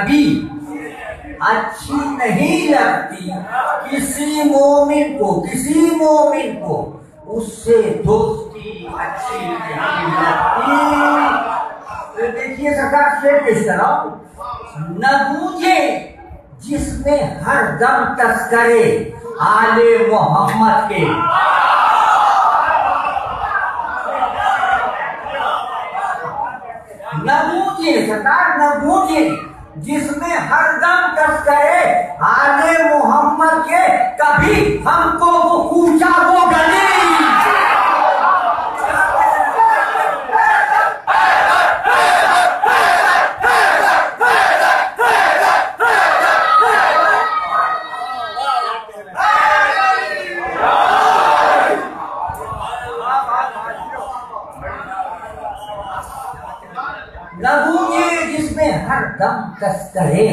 कभी अच्छी नहीं लगती किसी मोमिन को उससे दोस्ती अच्छी नहीं लगती। तो देखिए सरकार शेर पेश कर रहा हूं, न गूंजे जिसमें हर दम तस्करे आले मोहम्मद के, न गूंजे सरकार, न गूंजे जिसमें हर दम तस्करे आले मोहम्मद के, कभी हमको वो कूचा वो गली। हर दम तस्करे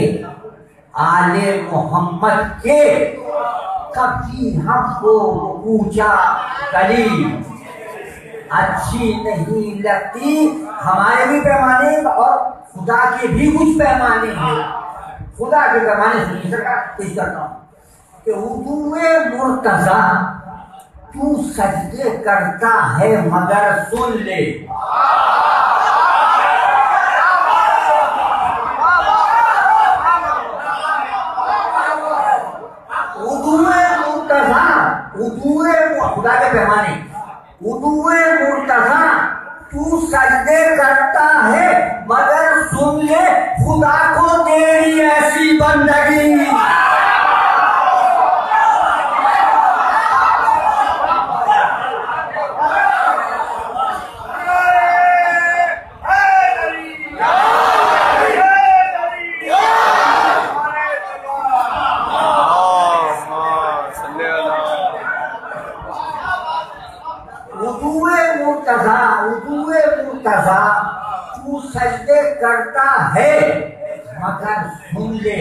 आले मोहम्मद के, कभी हमको ऊंचा गली अच्छी नहीं लगती। हमारे भी पैमाने और खुदा के भी कुछ पैमाने हैं। खुदा के पैमाने सुनिए सरकार पेश करता हूं कि हुजूरे मुर्तजा तू सजदे करता है मगर सुन ले, खुदा के पैमाने उदुए मुर्तजा तू सजदे करता है मगर सुन ले खुदा को तेरी ऐसी बंदगी। तू सजदे करता है मगर सुन ले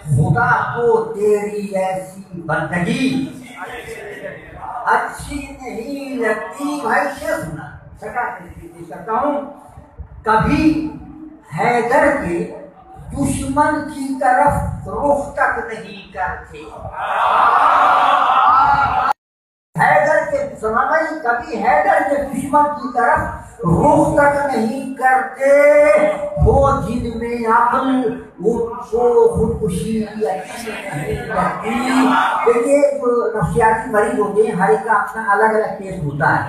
खुदा को तेरी ऐसी बंदगी अच्छी नहीं लगती। भाई से सुना सकता हूं, कभी हैदर के दुश्मन की तरफ रुख तक नहीं करते। हैदर के कभी हैदर के दुश्मन की तरफ रुख तक नहीं करते, वो जिनमें अक्ल उनको खुदकुशी अच्छी नहीं लगती। देखिए जो नफ्सियाती मरीज होते हैं हर एक का अपना अलग अलग केस होता है।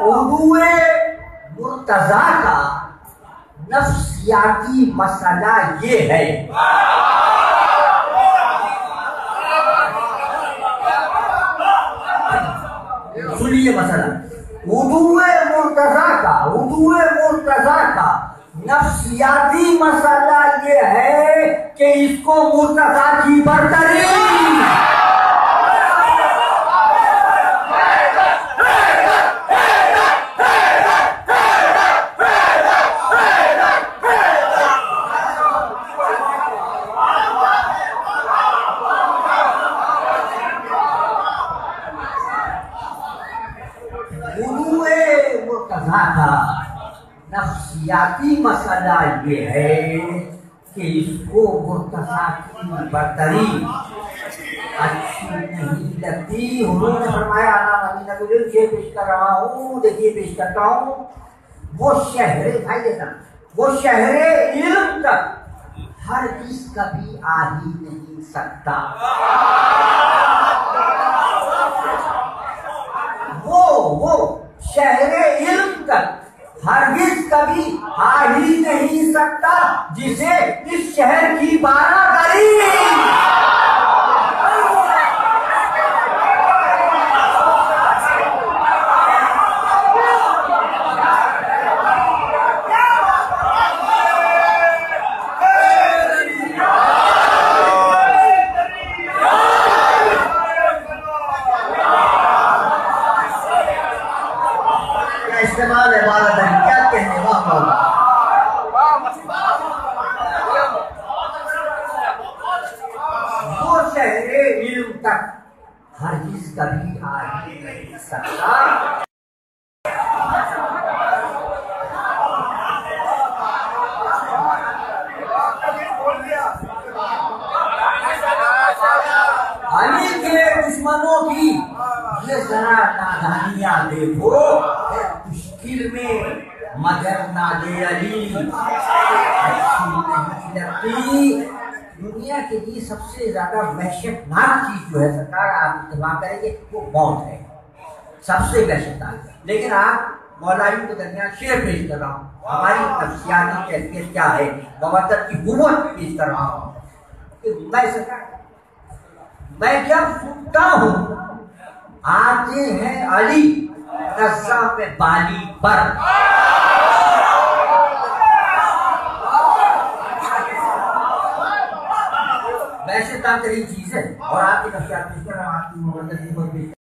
उदुए मुर्तजा का नफ्सियाती मसला ये है, सुनिए मसला, उदुए मुर्तजा का नफ्सियाती मसला ये है कि इसको मुर्तजा की बरतरी नफ्सियाती मसला ये है कि इसको मुर्तजा की बरतरी अच्छी नहीं लगती। उन्होंने फरमाया शेर पेश कर रहा हूँ, देखिए पेश करता हूँ, वो शहरे भाई देना, वो शहरे इल्म तक हर किस कभी आ ही नहीं सकता। वो शहरे इल्म तक हरगिज कभी आ ही नहीं सकता जिसे इस शहर की 12 गली। इस्तेमाल है बात है, क्या कहने वो शहरे इल्म तक हरगिज़ कभी आ ही नहीं सकता। अली के दुश्मनों की ये जरा नादानियां देखो, मुश्किल में मगर नादे अली अच्छी नहीं लगती। दुनिया के लिए सबसे ज्यादा वहशतनाक चीज जो है सरकार, आप इत्तेफाक करेंगे, वो मौत है, सबसे वहशतनाक। लेकिन आप मौलाइयों के दरमियान शेर पेश कर रहा हूँ, हमारी नफ्सियाती कैफियत क्या है, मवद्दत की हुर्मत पेश कर रहा हूँ कि मैं जब सुनता हूँ आते हैं अली नज़्ज़ा में बाली पर, वैसे तरीन चीज है। और आपकी नफ्सियात पेश कर रहा हूँ, आपकी